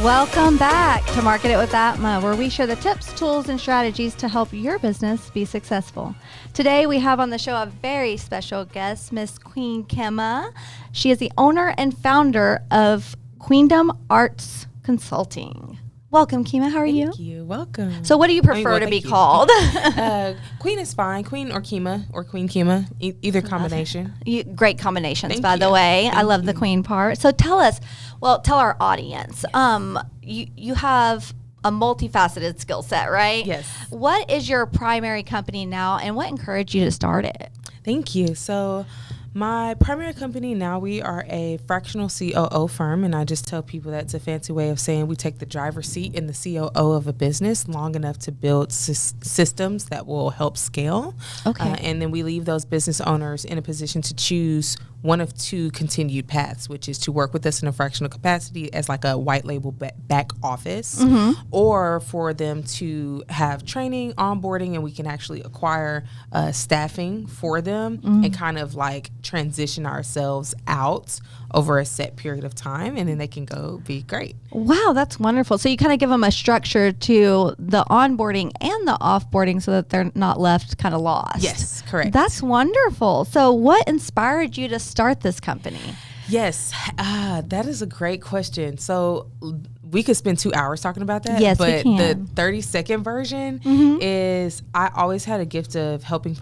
Welcome back to Market It with Atma, where we share the tips, tools, and strategies to help your business be successful. Today, we have on the show a very special guest, Miss Queen Kima. She is the owner and founder of Queendom Arts Consulting. Welcome, Kima. How are you? Thank you. Welcome. So what do you prefer to be called? Queen is fine. Queen or Kima or Queen Kima. Either combination. Great combinations, Thank by you. the way. I Thank love the you. Queen part. So tell our audience, you have a multifaceted skill set, right? Yes. What is your primary company now, and what encouraged you to start it? Thank you. So my primary company now, we are a fractional COO firm, and I just tell people that's a fancy way of saying we take the driver's seat in the COO of a business long enough to build systems that will help scale. Okay. And then we leave those business owners in a position to choose one of two continued paths, which is to work with us in a fractional capacity as like a white label back office, or for them to have training, onboarding, and we can actually acquire staffing for them and kind of like transition ourselves out over a set period of time, and then they can go be great. Wow, that's wonderful. So you kind of give them a structure to the onboarding and the offboarding so that they're not left kind of lost. Yes, correct. That's wonderful. So what inspired you to start this company? Yes, that is a great question. So we could spend 2 hours talking about that. Yes, but we can. The 30-second version is I always had a gift of helping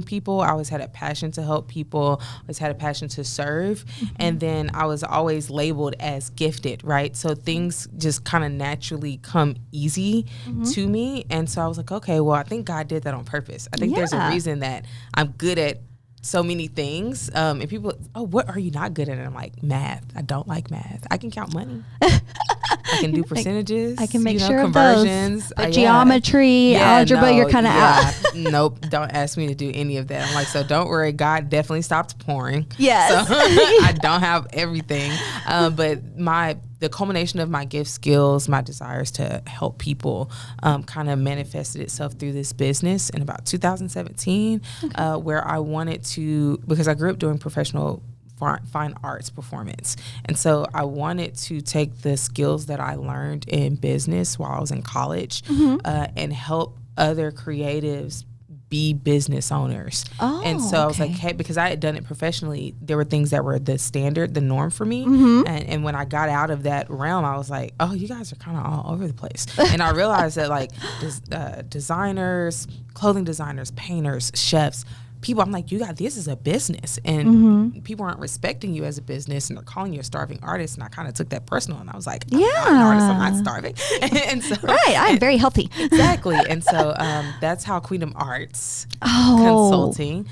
people. I always had a passion to help people. I always had a passion to serve. And then I was always labeled as gifted, right? So things just kind of naturally come easy to me. And so I was like, okay, well, I think God did that on purpose. I think there's a reason that I'm good at so many things. And people, what are you not good at? And I'm like, math. I don't like math. I can count money. I can do percentages. I can make sure conversions. of those. But geometry, algebra, you're kind of out. Nope. Don't ask me to do any of that. I'm like, so don't worry. God definitely stopped pouring. Yes. So I don't have everything. But the culmination of my gift skills, my desires to help people kind of manifested itself through this business in about 2017, where I wanted to, because I grew up doing professional fine arts performance. And so I wanted to take the skills that I learned in business while I was in college and help other creatives be business owners. And so I was like, hey, because I had done it professionally, there were things that were the standard, the norm for me. And when I got out of that realm, I was like, oh, you guys are kind of all over the place. And I realized that like designers, clothing designers, painters, chefs, people, I'm like, this is a business, and people aren't respecting you as a business, and they're calling you a starving artist. And I kind of took that personal, and I was like, I'm not an artist, I'm not starving. And so, right, I'm very healthy. Exactly. And so that's how Queendom Arts Consulting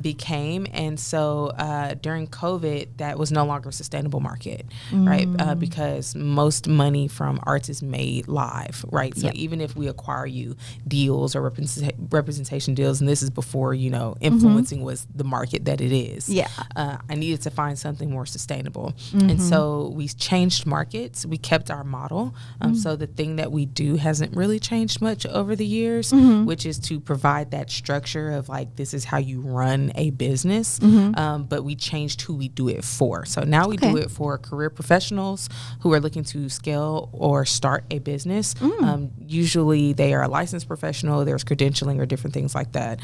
became. And so during COVID, that was no longer a sustainable market, right? Because most money from arts is made live, right? So even if we acquire you deals or representation deals, and this is before, influencing was the market that it is. I needed to find something more sustainable. And so we changed markets. We kept our model. So the thing that we do hasn't really changed much over the years, which is to provide that structure of like, this is how you run a business. But we changed who we do it for. So now we do it for career professionals who are looking to scale or start a business. Usually they are a licensed professional. There's credentialing or different things like that.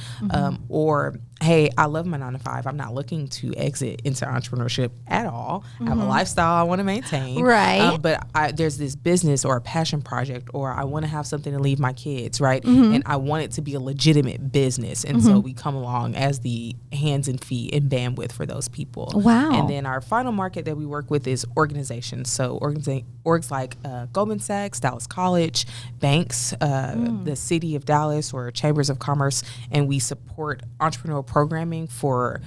Or, hey, I love my 9 to 5. I'm not looking to exit into entrepreneurship at all. I have a lifestyle I want to maintain. Right. But there's this business or a passion project, or I want to have something to leave my kids, right? And I want it to be a legitimate business. And so we come along as the hands and feet and bandwidth for those people. Wow. And then our final market that we work with is organizations. So orgs like Goldman Sachs, Dallas College, banks, the city of Dallas, or chambers of commerce. And we support entrepreneurial programming for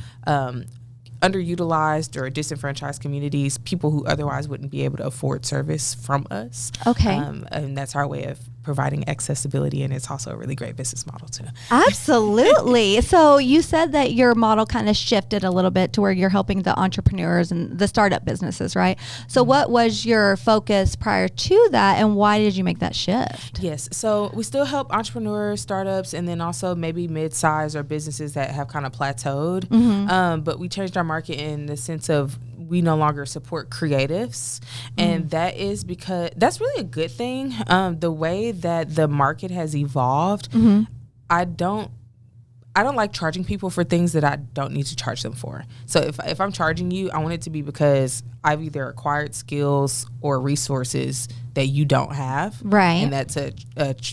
underutilized or disenfranchised communities, people who otherwise wouldn't be able to afford service from us. And that's our way of providing accessibility, and it's also a really great business model too. Absolutely. So you said that your model kind of shifted a little bit to where you're helping the entrepreneurs and the startup businesses, right? So what was your focus prior to that, and why did you make that shift? Yes. So we still help entrepreneurs, startups, and then also maybe mid-size or businesses that have kind of plateaued. But we changed our market in the sense of we no longer support creatives. And that is because that's really a good thing. The way that the market has evolved, I don't like charging people for things that I don't need to charge them for. So if I'm charging you, I want it to be because I've either acquired skills or resources that you don't have. Right. And that's a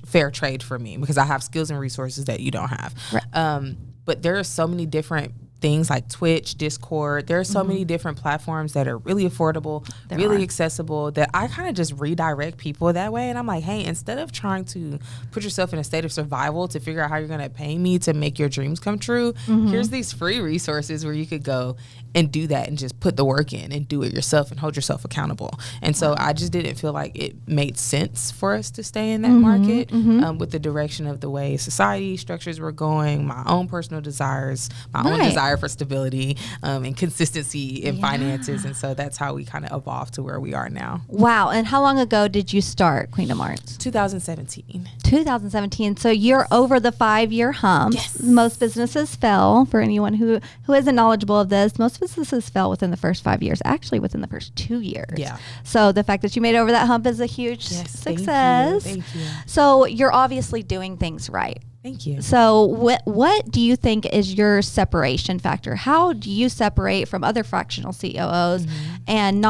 fair trade for me because I have skills and resources that you don't have. Right. But there are so many different things like Twitch, Discord. There are so many different platforms that are really affordable, really accessible, that I kind of just redirect people that way. And I'm like, hey, instead of trying to put yourself in a state of survival to figure out how you're going to pay me to make your dreams come true, here's these free resources where you could go and do that and just put the work in and do it yourself and hold yourself accountable. And so I just didn't feel like it made sense for us to stay in that market with the direction of the way society structures were going, my own personal desires, my own desire for stability and consistency in finances. And so that's how we kind of evolved to where we are now. Wow. And how long ago did you start Queendom Arts? 2017. 2017. So you're over the 5-year hump. Yes. Most businesses fail. For anyone who isn't knowledgeable of this, most businesses fail within the first 5 years, actually within the first 2 years. Yeah. So the fact that you made over that hump is a huge success. Thank you. So you're obviously doing things right. Thank you. So what do you think is your separation factor? How do you separate from other fractional COOs and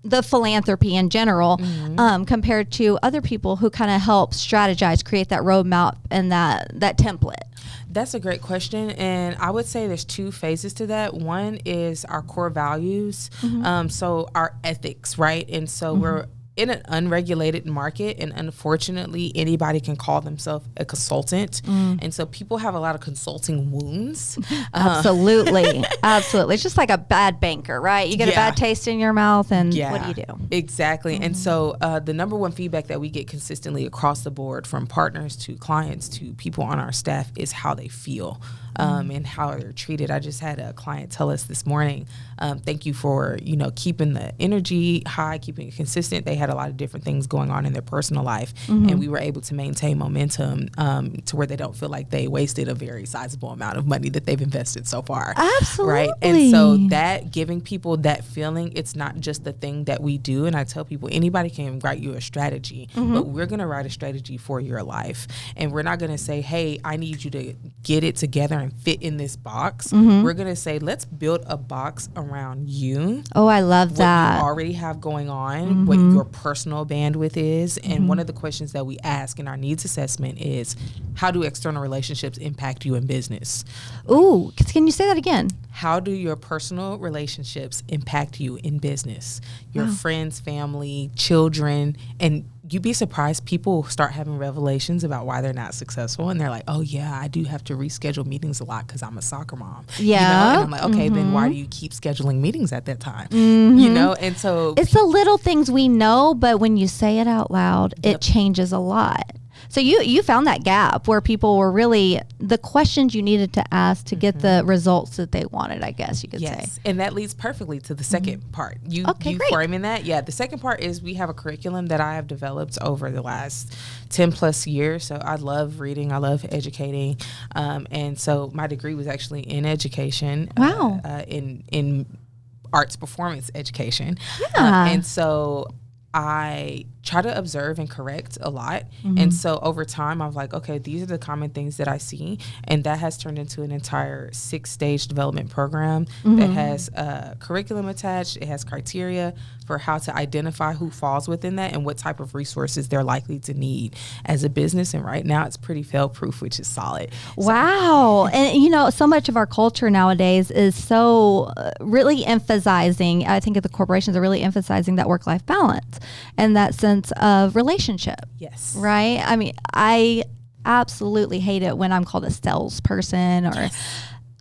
the philanthropy in general compared to other people who kind of help strategize, create that roadmap and that template? That's a great question. And I would say there's 2 phases to that. One is our core values. So our ethics, right? And so we're in an unregulated market, and unfortunately anybody can call themselves a consultant. And so people have a lot of consulting wounds. Absolutely. It's just like a bad banker, right? You get a bad taste in your mouth and what do you do? Exactly. And so the number one feedback that we get consistently across the board from partners to clients to people on our staff is how they feel and how they're treated. I just had a client tell us this morning, thank you for, keeping the energy high, keeping it consistent. They had a lot of different things going on in their personal life, and we were able to maintain momentum to where they don't feel like they wasted a very sizable amount of money that they've invested so far. Absolutely. Right. And so that giving people that feeling, it's not just the thing that we do. And I tell people anybody can write you a strategy, but we're going to write a strategy for your life. And we're not going to say, hey, I need you to get it together and fit in this box. We're going to say, let's build a box around you. Oh, I love that. What you already have going on, what your personal bandwidth is. And one of the questions that we ask in our needs assessment is, how do external relationships impact you in business? Ooh, can you say that again? How do your personal relationships impact you in business? Your friends, family, children, and you'd be surprised, people start having revelations about why they're not successful, and they're like, oh yeah, I do have to reschedule meetings a lot because I'm a soccer mom. And I'm like, okay, then why do you keep scheduling meetings at that time? And so it's the little things we know, but when you say it out loud, it changes a lot. So you found that gap where people were really the questions you needed to ask to get the results that they wanted, I guess you could say. And that leads perfectly to the second part. You framing that. Yeah. The second part is we have a curriculum that I have developed over the last 10 plus years. So I love reading. I love educating. And so my degree was actually in education. Wow. In arts performance education. And so I try to observe and correct a lot. And so over time, I was like, okay, these are the common things that I see. And that has turned into an entire 6-stage development program that has curriculum attached. It has criteria for how to identify who falls within that and what type of resources they're likely to need as a business. And right now it's pretty fail-proof, which is solid. Wow. And, so much of our culture nowadays is so really emphasizing, I think the corporations are really emphasizing that work-life balance and that sense of relationship. Yes. Right? I mean, I absolutely hate it when I'm called a salesperson or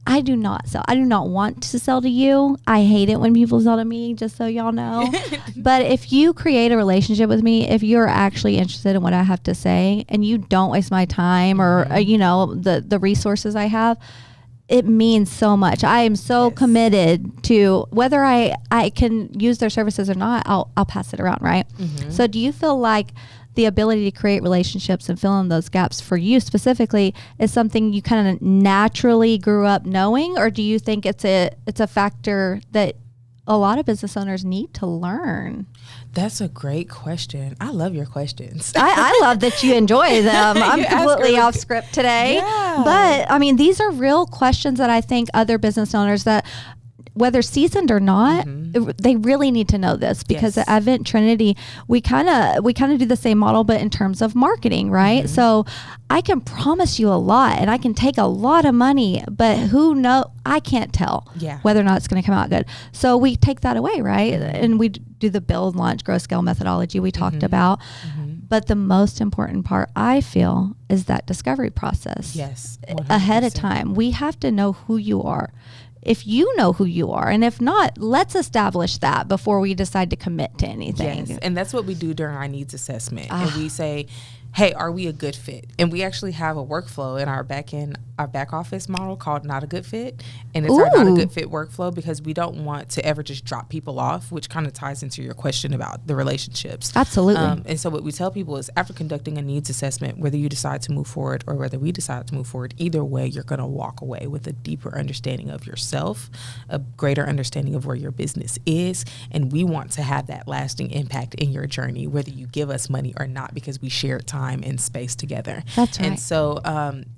I do not sell. I do not want to sell to you. I hate it when people sell to me, just so y'all know. But if you create a relationship with me, if you're actually interested in what I have to say and you don't waste my time or, the resources I have, it means so much. I am so committed to whether I can use their services or not, I'll pass it around, right? So do you feel like the ability to create relationships and fill in those gaps for you specifically is something you kind of naturally grew up knowing, or do you think it's a factor that a lot of business owners need to learn? That's a great question. I love your questions. I love that you enjoy them. I'm completely off script today. Yeah. But I mean, these are real questions that I think other business owners that, whether seasoned or not, they really need to know this, because at Advent Trinity, we kind of do the same model, but in terms of marketing, right? So I can promise you a lot and I can take a lot of money, but I can't tell whether or not it's going to come out good. So we take that away, right? And we do the build, launch, grow, scale methodology we talked about. But the most important part, I feel, is that discovery process. Yes. 100%. Ahead of time. We have to know who you are. If you know who you are, and if not, let's establish that before we decide to commit to anything. Yes, and that's what we do during our needs assessment. And we say, hey, are we a good fit? And we actually have a workflow in our back office model called Not a Good Fit. And it's our Not a Good Fit workflow, because we don't want to ever just drop people off, which kind of ties into your question about the relationships. Absolutely. And so what we tell people is, after conducting a needs assessment, whether you decide to move forward or whether we decide to move forward, either way, you're going to walk away with a deeper understanding of yourself, a greater understanding of where your business is. And we want to have that lasting impact in your journey, whether you give us money or not, because we shared time and space together. That's right. And so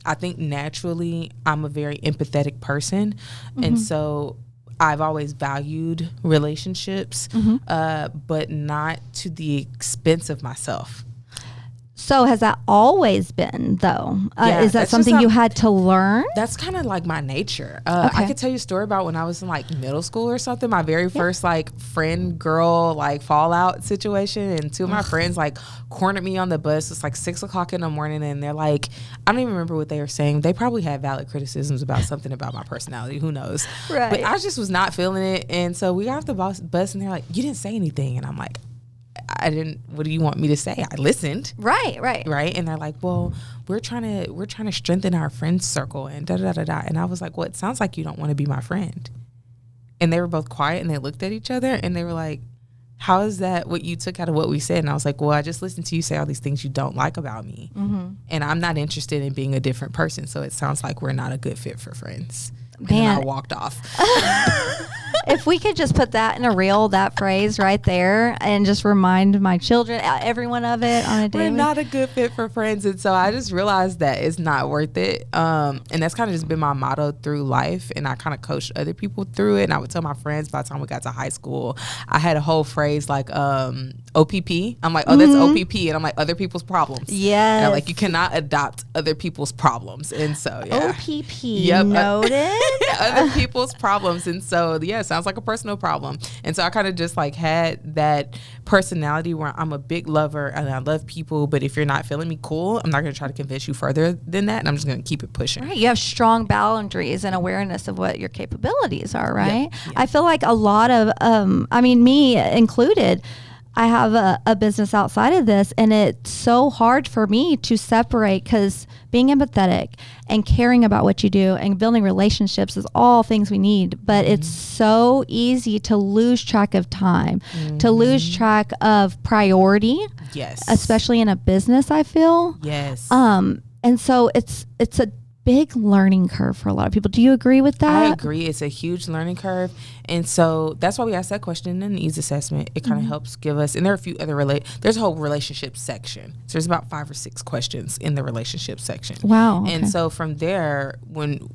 I think naturally I'm a very empathetic person. And so I've always valued relationships, but not to the expense of myself. So has that always been, though? Yeah, is that something you had to learn? That's kind of like my nature. I could tell you a story about when I was in like middle school or something, my very first like friend girl like fallout situation, and two of my friends like cornered me on the bus. It's like 6 o'clock in the morning, and they're like, I don't even remember what they were saying. They probably had valid criticisms about something about my personality. Who knows? Right. But I just was not feeling it. And so we got off the bus and they're like, you didn't say anything. And I'm like, I didn't. What do you want me to say? I listened. Right. And they're like, well, we're trying to strengthen our friend circle and da da da da. And I was like, well, it sounds like you don't want to be my friend. And they were both quiet and they looked at each other and they were like, how is that what you took out of what we said? And I was like, well, I just listened to you say all these things you don't like about me, and I'm not interested in being a different person. So it sounds like we're not a good fit for friends. And then I walked off. If we could just put that in a reel, that phrase right there, and just remind my children, everyone of it on a daily. We're not a good fit for friends. And so I just realized that it's not worth it. And that's kind of just been my motto through life. And I kind of coached other people through it. And I would tell my friends by the time we got to high school, I had a whole phrase like OPP. I'm like, oh, that's OPP. And I'm like, other people's problems. Yes. And I'm like, you cannot adopt other people's problems. And so, yeah. OPP. Yep. Noted. Other people's problems. And so, yeah, it sounds like a personal problem. And so I kind of just like had that personality where I'm a big lover and I love people, but if you're not feeling me, cool, I'm not going to try to convince you further than that, and I'm just going to keep it pushing. Right. You have strong boundaries and awareness of what your capabilities are, right? Yep. I feel like a lot of, me included, I have a business outside of this, and it's so hard for me to separate, because being empathetic and caring about what you do and building relationships is all things we need. But it's so easy to lose track of time, to lose track of priority. Yes. Especially in a business, I feel. Yes. And so it's a big learning curve for a lot of people. Do you agree with that? I agree. It's a huge learning curve. And so that's why we asked that question in the needs assessment. It kind of helps give us, and there are a few other there's a whole relationship section. So there's about 5 or 6 questions in the relationship section. Wow. Okay. And so from there, when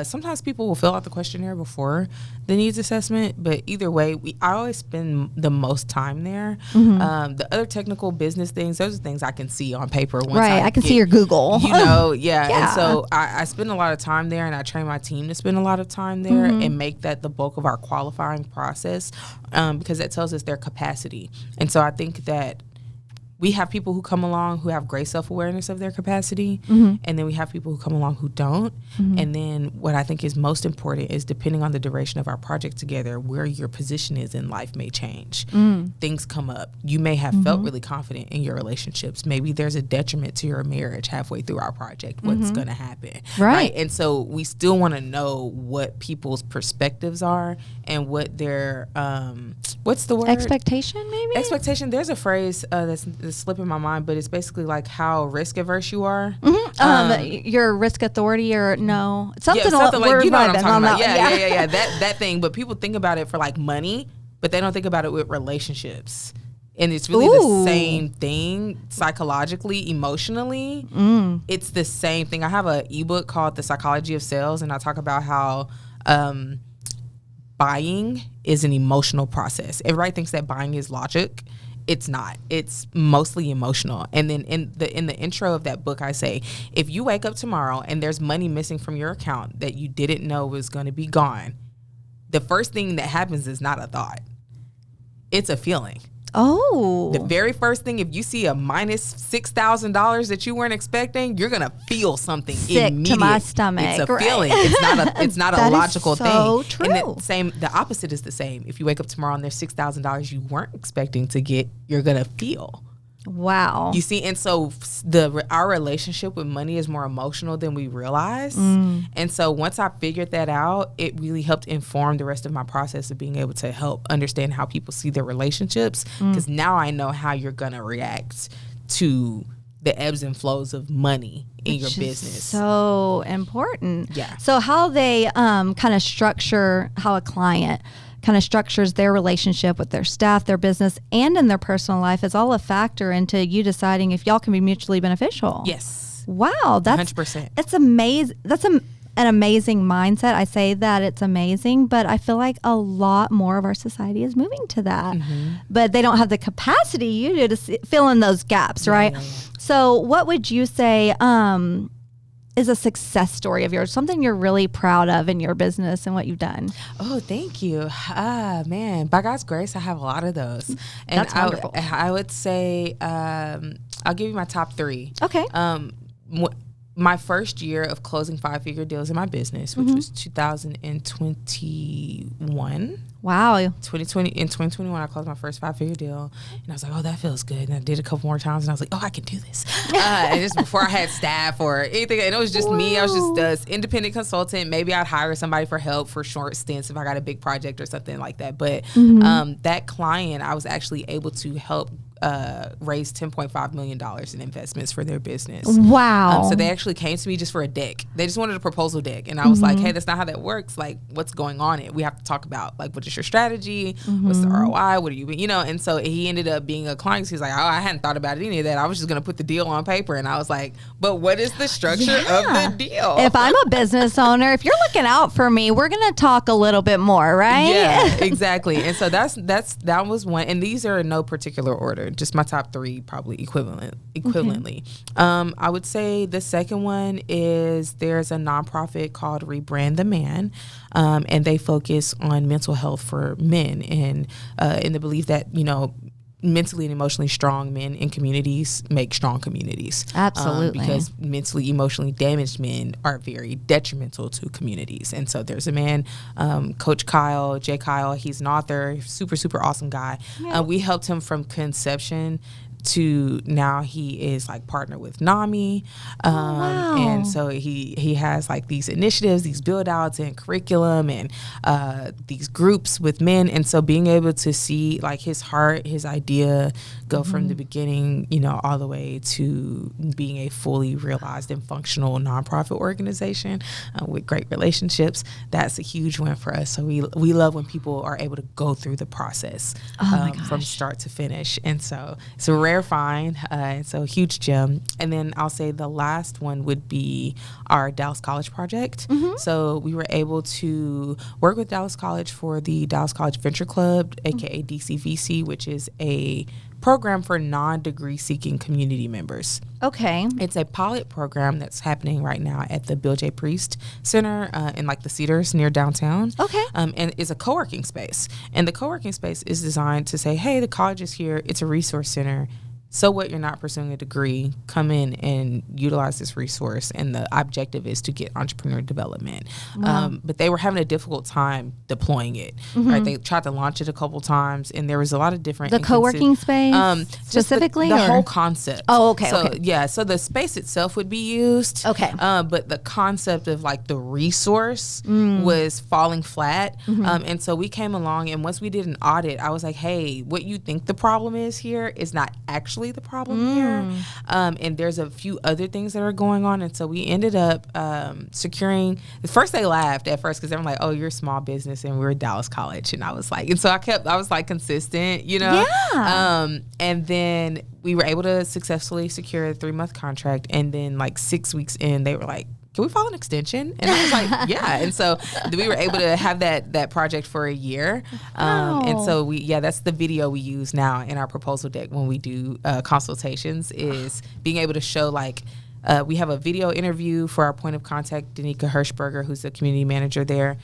sometimes people will fill out the questionnaire before the needs assessment, but either way, I always spend the most time there. The other technical business things, those are things I can see on paper. Once I can see your Google. Yeah. And so I spend a lot of time there, and I train my team to spend a lot of time there and make that the bulk of our qualifying process, because that tells us their capacity. And so I think that we have people who come along who have great self-awareness of their capacity, and then we have people who come along who don't. And then what I think is most important is, depending on the duration of our project together, where your position is in life may change. Things come up. You may have felt really confident in your relationships. Maybe there's a detriment to your marriage halfway through our project. What's going to happen? Right. And so we still want to know what people's perspectives are and what their, what's the word? Expectation, maybe? Expectation. There's a phrase that's slipping my mind, but it's basically like how risk averse you are. Your risk authority, or no, something like, you know what I'm talking about. Yeah. That thing. But people think about it for like money. but they don't think about it with relationships. And it's really the same thing psychologically, emotionally. It's the same thing. I have an ebook called The Psychology of Sales, and I talk about how buying is an emotional process. Everybody thinks that buying is logic. It's not. It's mostly emotional. And then in the intro of that book, I say, if you wake up tomorrow and there's money missing from your account that you didn't know was going to be gone, the first thing that happens is not a thought. It's a feeling. The very first thing, if you see a minus $6,000 that you weren't expecting, you're gonna feel something immediate. To my stomach. It's a feeling. It's not a logical so thing. True. And the opposite is the same. If you wake up tomorrow and there's $6,000 you weren't expecting to get, you're gonna feel. Wow. You see, and so our relationship with money is more emotional than we realize. And so once I figured that out, it really helped inform the rest of my process of being able to help understand how people see their relationships. Because now I know how you're going to react to the ebbs and flows of money in your business. So important. Yeah. So how they kind of structure, how a client kind of structures their relationship with their staff, their business, and in their personal life is all a factor into you deciding if y'all can be mutually beneficial. Yes. Wow. That's 100%. It's amazing. That's an amazing mindset. I say that it's amazing, but I feel like a lot more of our society is moving to that. But they don't have the capacity you do to fill in those gaps, right? Yeah. So what would you say is a success story of yours, something you're really proud of in your business and what you've done? Oh, thank you. Man, by God's grace, I have a lot of those. And that's wonderful. I would say, I'll give you my top 3. Okay. My first year of closing 5-figure deals in my business, which was 2021. Wow. In 2021, I closed my first 5-figure deal, and I was like, oh, that feels good. And I did a couple more times, and I was like, oh, I can do this. And just before I had staff or anything, and it was just me. I was just an independent consultant. Maybe I'd hire somebody for help for short stints if I got a big project or something like that. But that client, I was actually able to help raised $10.5 million in investments for their business. Wow. So they actually came to me just for a deck. They just wanted a proposal deck. And I was like, hey, that's not how that works. Like, what's going on? We have to talk about, like, what is your strategy? What's the ROI? What are you, and so he ended up being a client. He's like, oh, I hadn't thought about any of that. I was just going to put the deal on paper. And I was like, but what is the structure of the deal? If I'm a business owner, if you're looking out for me, we're going to talk a little bit more, right? Yeah, exactly. And so that was one. And these are in no particular order. Just my top 3 probably equivalently. Okay. I would say the second one is there's a nonprofit called Rebrand the Man, and they focus on mental health for men and in the belief that, mentally and emotionally strong men in communities make strong communities. Absolutely. Because mentally, emotionally damaged men are very detrimental to communities. And so there's a man, Coach Kyle, Jay Kyle, he's an author, super, super awesome guy. Yeah. We helped him from conception to now he is like partnered with NAMI. Wow. And so he has like these initiatives, these build outs and curriculum and these groups with men. And so being able to see like his heart, his idea go from the beginning, all the way to being a fully realized and functional nonprofit organization with great relationships, that's a huge win for us. So we love when people are able to go through the process from start to finish. And so it's a rare find, and so a huge gem. And then I'll say the last one would be our Dallas College project. So we were able to work with Dallas College for the Dallas College Venture Club, aka DCVC, which is a program for non-degree seeking community members. Okay. It's a pilot program that's happening right now at the Bill J. Priest Center in like the Cedars near downtown. Okay. And it's a co-working space. And the co-working space is designed to say, hey, the college is here. It's a resource center. So what, you're not pursuing a degree, come in and utilize this resource. And the objective is to get entrepreneur development. Wow. But they were having a difficult time deploying it. Right? They tried to launch it a couple times, and there was a lot of different co-working space. specifically? The whole concept. Oh, okay. So, okay. yeah. So the space itself would be used. Okay. But the concept of like the resource was falling flat. And so we came along, and once we did an audit, I was like, hey, what you think the problem is here is not actually the problem here. And there's a few other things that are going on. And so we ended up securing, first they laughed at first because they were like, oh, you're a small business and we're at Dallas College. And I was like, and so I was like consistent, you know? Yeah. And then we were able to successfully secure a 3-month contract. And then like 6 weeks in, they were like, can we file an extension? And I was like, yeah. And so we were able to have that project for a year. And so that's the video we use now in our proposal deck when we do consultations, is being able to show like, we have a video interview for our point of contact, Danica Hirschberger, who's the community manager there.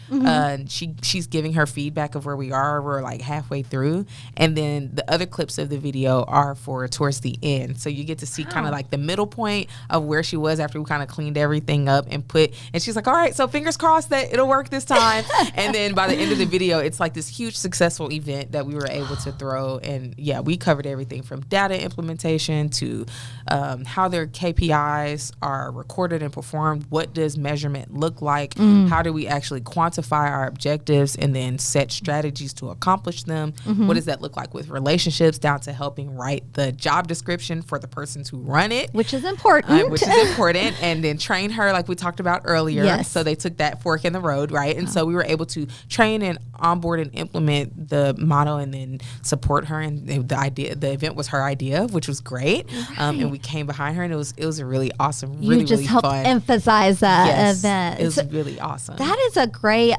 She's giving her feedback of where we are. We're like halfway through. And then the other clips of the video are for towards the end. So you get to see kind of like the middle point of where she was after we kind of cleaned everything up and she's like, all right, so fingers crossed that it'll work this time. And then by the end of the video, it's like this huge successful event that we were able to throw. And yeah, we covered everything from data implementation to how their KPIs are recorded and performed. What does measurement look like? How do we actually quantify our objectives and then set strategies to accomplish them? What does that look like with relationships, down to helping write the job description for the persons who run it, which is important. And then train her like we talked about earlier. Yes. So they took that fork in the road, right? And so we were able to train and onboard and implement the model and then support her. And the event was her idea, which was great. And we came behind her, and it was a really awesome, really, you just really helped fun. emphasize that event. It was really awesome. That is a great,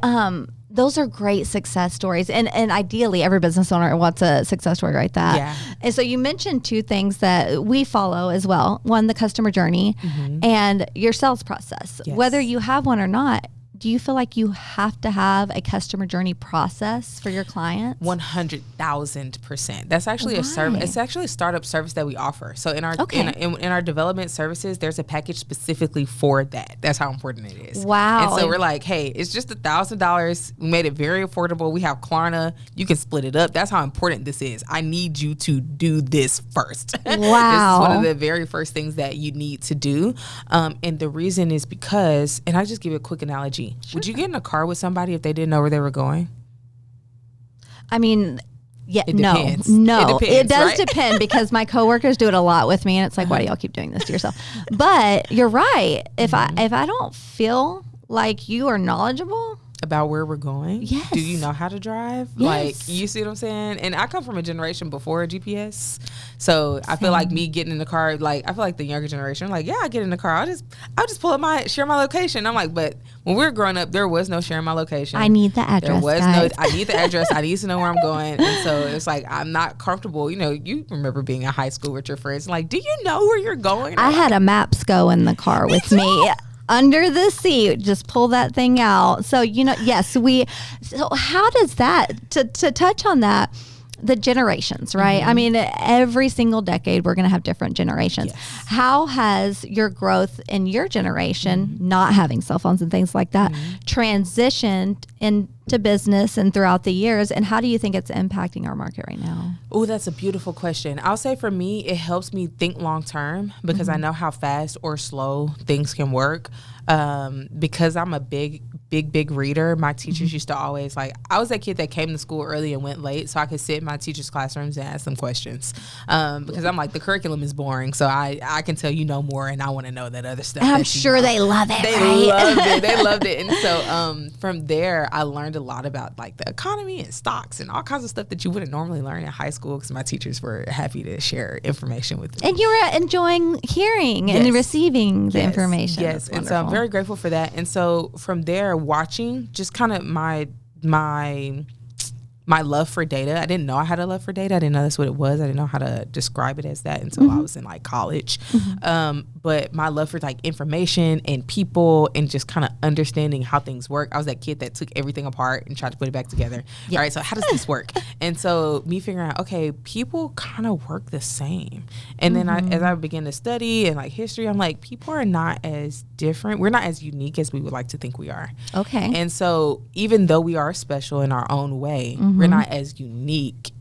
those are great success stories. And ideally, every business owner wants a success story like that. Yeah. And so you mentioned 2 things that we follow as well. One, the customer journey and your sales process. Yes. Whether you have one or not, do you feel like you have to have a customer journey process for your clients? 100,000%. That's actually a service. It's actually a startup service that we offer. So in our in our development services, there's a package specifically for that. That's how important it is. Wow. And so we're like, hey, it's just $1,000. We made it very affordable. We have Klarna. You can split it up. That's how important this is. I need you to do this first. Wow. This is one of the very first things that you need to do. And the reason is because, and I'll just give you a quick analogy. Sure. Would you get in a car with somebody if they didn't know where they were going? I mean, yeah, it depends. No, it does right? depend, because my coworkers do it a lot with me, and it's like, why do y'all keep doing this to yourself? But you're right. If I don't feel like you are knowledgeable about where we're going, yes. Do you know how to drive? Yes. Like, you see what I'm saying? And I come from a generation before GPS, so I feel like me getting in the car, like I feel like the younger generation, like, yeah, I get in the car, I'll just pull up share my location. I'm like, but when we were growing up, there was no sharing my location. I need the address. There was guys. I need the address. I need to know where I'm going. And so it's like, I'm not comfortable. You know, you remember being in high school with your friends, like, do you know where you're going? I had a Maps go in the car with me. Under the seat, just pull that thing out. So, yes, so how does that, to touch on that, the generations, right? I mean, every single decade, we're going to have different generations. Yes. How has your growth in your generation, not having cell phones and things like that, transitioned into business and throughout the years? And how do you think it's impacting our market right now? Oh, that's a beautiful question. I'll say for me, it helps me think long term, because I know how fast or slow things can work. Because I'm a big reader, my teachers used to always, like, I was that kid that came to school early and went late so I could sit in my teachers' classrooms and ask them questions. Because I'm like, the curriculum is boring, so I can tell you no more, and I want to know that other stuff. I'm sure they love it. They loved it. And so from there, I learned a lot about like the economy and stocks and all kinds of stuff that you wouldn't normally learn in high school, because my teachers were happy to share information with me. And you were enjoying hearing and receiving the information. Yes, and so I'm very grateful for that. And so from there, watching just kind of my love for data. I didn't know I had a love for data. I didn't know that's what it was. I didn't know how to describe it as that until I was in like college. But my love for like information and people and just kind of understanding how things work. I was that kid that took everything apart and tried to put it back together. All right, so how does this work? And so me figuring out, okay, people kind of work the same. And then as I began to study and like history, I'm like, people are not as different. We're not as unique as we would like to think we are. Okay. And so even though we are special in our own way, we're not as unique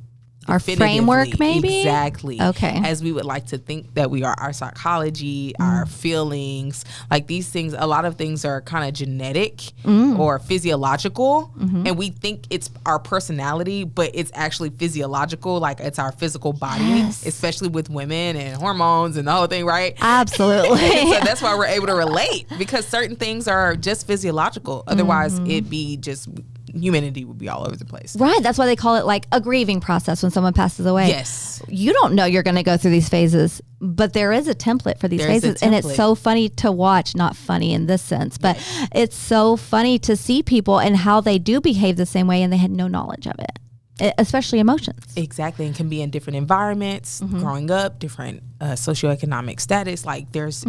Our framework, maybe? Exactly. Okay. As we would like to think that we are, our psychology, our feelings, like these things, a lot of things are kind of genetic or physiological. And we think it's our personality, but it's actually physiological. Like it's our physical body, especially with women and hormones and the whole thing, right? Absolutely. So that's why we're able to relate, because certain things are just physiological. Otherwise, it'd be just humanity would be all over the place. Right. That's why they call it like a grieving process when someone passes away. Yes. You don't know you're going to go through these phases, but there is a template for these phases. And it's so funny to watch, not funny in this sense, but it's so funny to see people and how they do behave the same way and they had no knowledge of it, especially emotions. Exactly. And can be in different environments, growing up, different socioeconomic status. Like there's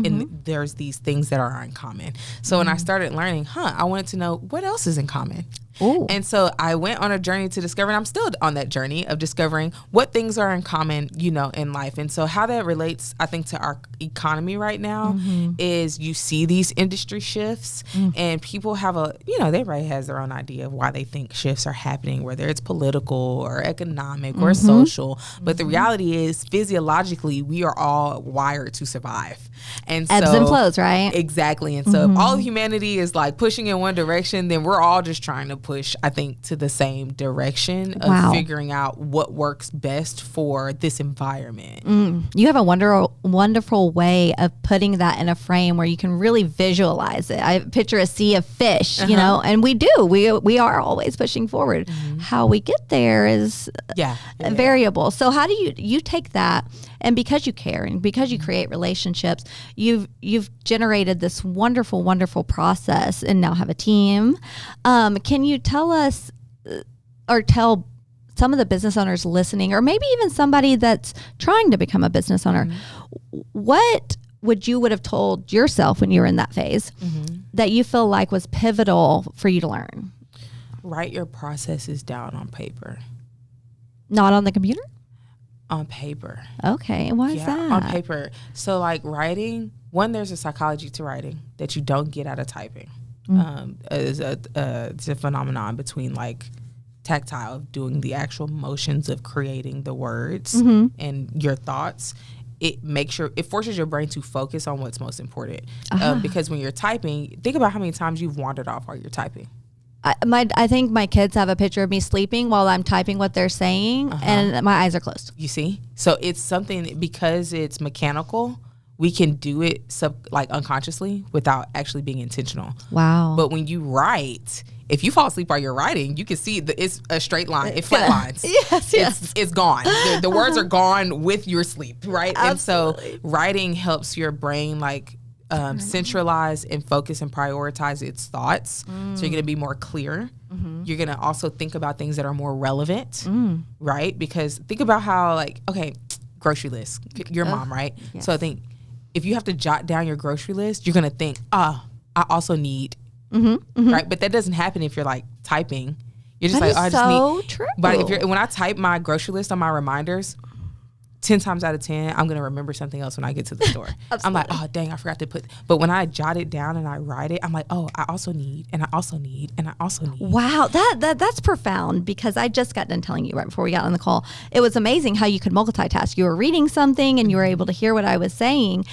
these things that are uncommon. So when I started learning, I wanted to know what else is in common. Ooh. And so I went on a journey to discover, and I'm still on that journey of discovering what things are in common, in life. And so how that relates, I think, to our economy right now is you see these industry shifts and people have everybody has their own idea of why they think shifts are happening, whether it's political or economic or social. But the reality is physiologically, we are all wired to survive. And ebbs and flows, right? Exactly. And so if all of humanity is like pushing in one direction, then we're all just trying to push, I think, to the same direction of figuring out what works best for this environment. You have a wonderful way of putting that in a frame where you can really visualize it. I picture a sea of fish, and we do. We are always pushing forward. How we get there is variable. So how do you take that, and because you care and because you create relationships, you've generated this wonderful process and now have a team. Can you tell us or tell some of the business owners listening, or maybe even somebody that's trying to become a business owner, what would have told yourself when you were in that phase that you feel like was pivotal for you to learn? Write your processes down on paper. Not on the computer? On paper. Okay. Why is that? On paper. So like writing, there's a psychology to writing that you don't get out of typing. It's a phenomenon between like tactile, doing the actual motions of creating the words and your thoughts. It forces your brain to focus on what's most important. Because when you're typing, think about how many times you've wandered off while you're typing. I think my kids have a picture of me sleeping while I'm typing what they're saying, and my eyes are closed. You see? So it's something, because it's mechanical, we can do it unconsciously without actually being intentional. Wow. But when you write, if you fall asleep while you're writing, you can see it's a straight line. It flatlines. Yes. It's gone. The words are gone with your sleep, right? Absolutely. And so writing helps your brain centralize and focus and prioritize its thoughts. So you're going to be more clear. You're going to also think about things that are more relevant, right? Because think about how grocery list, your mom, right? Yes. So I think if you have to jot down your grocery list, you're going to think, I also need, right? But that doesn't happen if you're typing. You're just I just need. True. But when I type my grocery list on my reminders, 10 times out of 10, I'm going to remember something else when I get to the store. I'm like, oh, dang, I forgot to put. But when I jot it down and I write it, I'm like, oh, I also need, and I also need, and I also need. Wow, that's profound, because I just got done telling you right before we got on the call. It was amazing how you could multitask. You were reading something and you were able to hear what I was saying.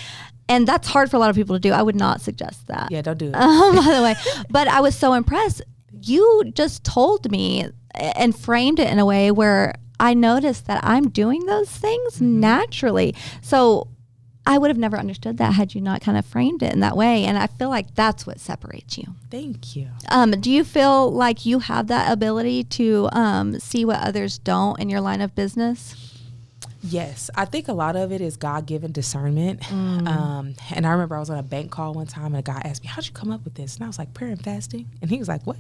And that's hard for a lot of people to do. I would not suggest that. Yeah, don't do it. By the way. But I was so impressed. You just told me and framed it in a way where I noticed that I'm doing those things naturally. So I would have never understood that had you not kind of framed it in that way. And I feel like that's what separates you. Thank you. Do you feel like you have that ability to see what others don't in your line of business? Yes, I think a lot of it is God-given discernment. And I remember I was on a bank call one time and a guy asked me, how'd you come up with this? And I was like, prayer and fasting. And he was like, what?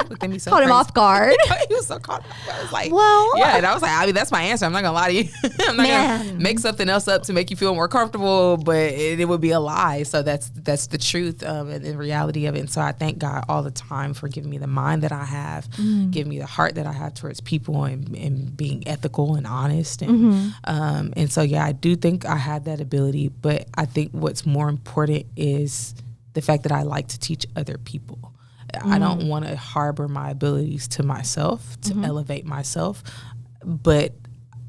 He looked at me so caught him off guard. He was so caught off guard. I was like, well, yeah. And I was like, that's my answer. I'm not going to lie to you. I'm not going to make something else up to make you feel more comfortable, but it would be a lie. So that's the truth and the reality of it. And so I thank God all the time for giving me the mind that I have, giving me the heart that I have towards people and being ethical and honest. And so, yeah, I do think I have that ability, but I think what's more important is the fact that I like to teach other people. I don't want to harbor my abilities to myself, to elevate myself, but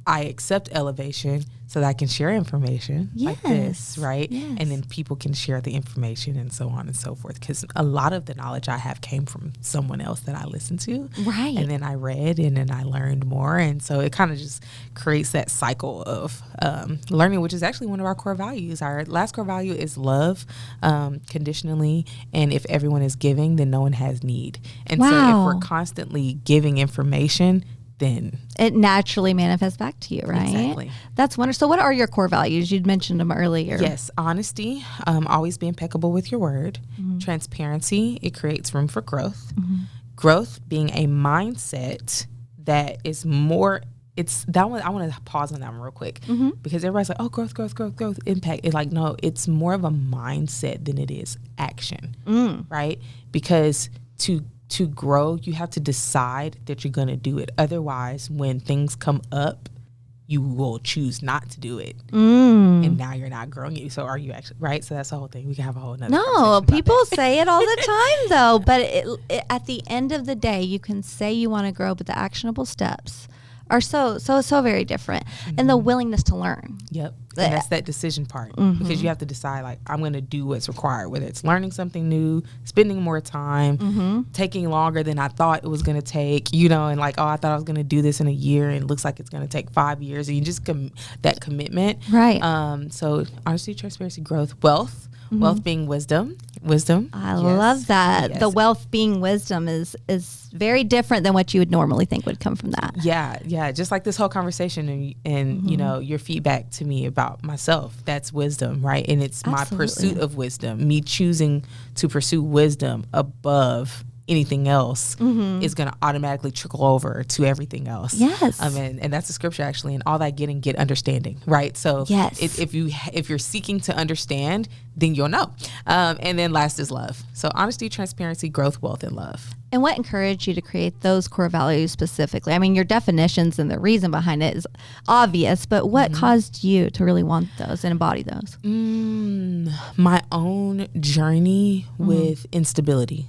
I accept elevation so that I can share information like this, right? Yes. And then people can share the information and so on and so forth. Because a lot of the knowledge I have came from someone else that I listened to. Right. And then I read and then I learned more. And so it kind of just creates that cycle of learning, which is actually one of our core values. Our last core value is love conditionally. And if everyone is giving, then no one has need. And so if we're constantly giving information, then it naturally manifests back to you, right? Exactly. That's wonderful. So what are your core values? You'd mentioned them earlier. Yes. Honesty, always be impeccable with your word. Transparency, it creates room for growth. Growth being a mindset that is more, it's that one. I want to pause on that one real quick because everybody's like, oh, growth, impact. It's like, no, it's more of a mindset than it is action, right? Because to grow, you have to decide that you're going to do it. Otherwise, when things come up, you will choose not to do it. And now you're not growing. So are you actually, right? So that's the whole thing. We can have a whole nother No, people say it all the time though. But it, at the end of the day, you can say you want to grow, but the actionable steps are so very different. And the willingness to learn. Yep. And that's that decision part because you have to decide, like, I'm going to do what's required, whether it's learning something new, spending more time, taking longer than I thought it was going to take, you know, and like, oh, I thought I was going to do this in a year and it looks like it's going to take 5 years. And you just that commitment. Right. So honesty, transparency, growth, wealth. Wealth being wisdom. I love that. Yes. The wealth being wisdom is very different than what you would normally think would come from that. Yeah. Just like this whole conversation and you know, your feedback to me about myself, that's wisdom, right? And it's my pursuit of wisdom, me choosing to pursue wisdom above anything else is going to automatically trickle over to everything else. Yes. And that's the scripture actually, and all that get understanding, right? So if you're seeking to understand, then you'll know. And then last is love. So honesty, transparency, growth, wealth, and love. And what encouraged you to create those core values specifically? I mean, your definitions and the reason behind it is obvious, but what caused you to really want those and embody those? My own journey with instability.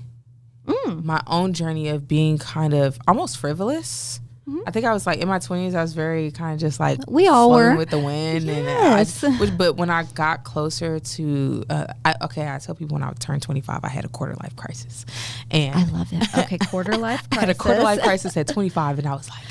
My own journey of being kind of almost frivolous. I think I was like in my 20s, I was very kind of just like we all were with the wind. Yes. But when I got closer to, I tell people when I turned 25, I had a quarter life crisis. And I love it. Okay, quarter life crisis. I had a quarter life crisis at 25, and I was like,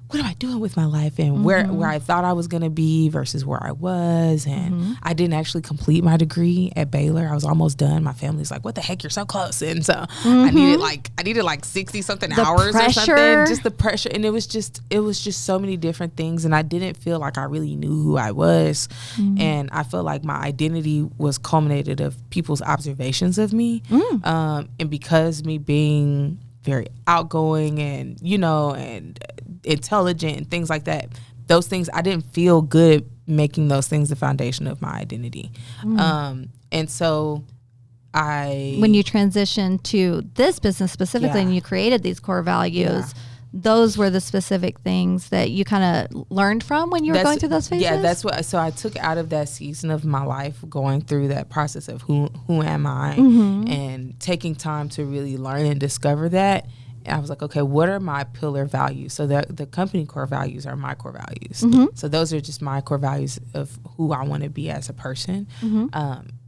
what am I doing with my life, and where I thought I was going to be versus where I was. And I didn't actually complete my degree at Baylor. I was almost done. My family's like, what the heck, you're so close. And so I needed like 60 something hours pressure. Or something, just the pressure. And it was just so many different things. And I didn't feel like I really knew who I was. And I felt like my identity was culminated of people's observations of me. And because me being very outgoing and, you know, and intelligent and things like that, those things, I didn't feel good making those things the foundation of my identity. And so when you transitioned to this business specifically and you created these core values, those were the specific things that you kind of learned from when you were going through those phases? Yeah, that's what. So I took out of that season of my life, going through that process of who am I, and taking time to really learn and discover that. And I was like, okay, what are my pillar values? So the company core values are my core values. So those are just my core values of who I want to be as a person,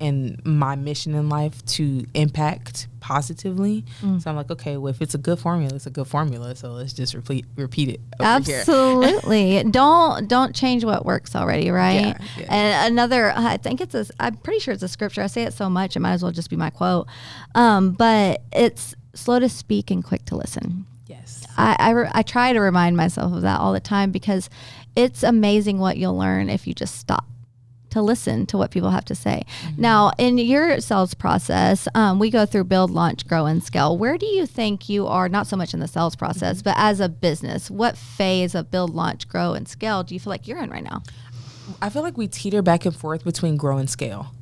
and my mission in life to impact positively. So I'm like, okay, well, if it's a good formula, it's a good formula. So let's just repeat it over Absolutely. here. Don't change what works already, right? Yeah. And another, I'm pretty sure it's a scripture. I say it so much, it might as well just be my quote. But it's slow to speak and quick to listen. Yes. I try to remind myself of that all the time because it's amazing what you'll learn if you just stop to listen to what people have to say. Now, in your sales process, we go through build, launch, grow, and scale. Where do you think you are, not so much in the sales process, but as a business, what phase of build, launch, grow, and scale do you feel like you're in right now? I feel like we teeter back and forth between grow and scale.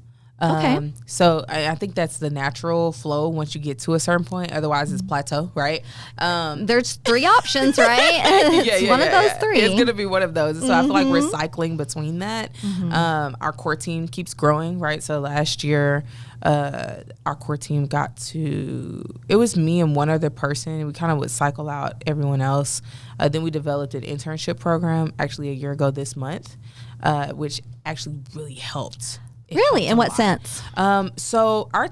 Okay. So I think that's the natural flow once you get to a certain point. Otherwise, it's plateau, right? There's 3 options, right? It's one of those 3. It's going to be one of those. So I feel like we're cycling between that. Our core team keeps growing, right? So last year, our core team it was me and one other person. We kind of would cycle out everyone else. Then we developed an internship program actually a year ago this month, which actually really helped. Really? In what sense? So our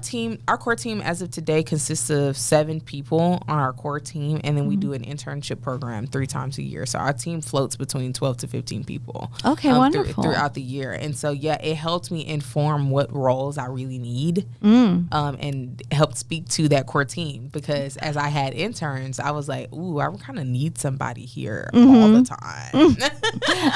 core team as of today consists of 7 people on our core team, and then we do an internship program 3 times a year. So our team floats between 12 to 15 people. Okay, wonderful. Throughout the year. And so, it helped me inform what roles I really need, and helped speak to that core team, because as I had interns, I was like, ooh, I kind of need somebody here all the time.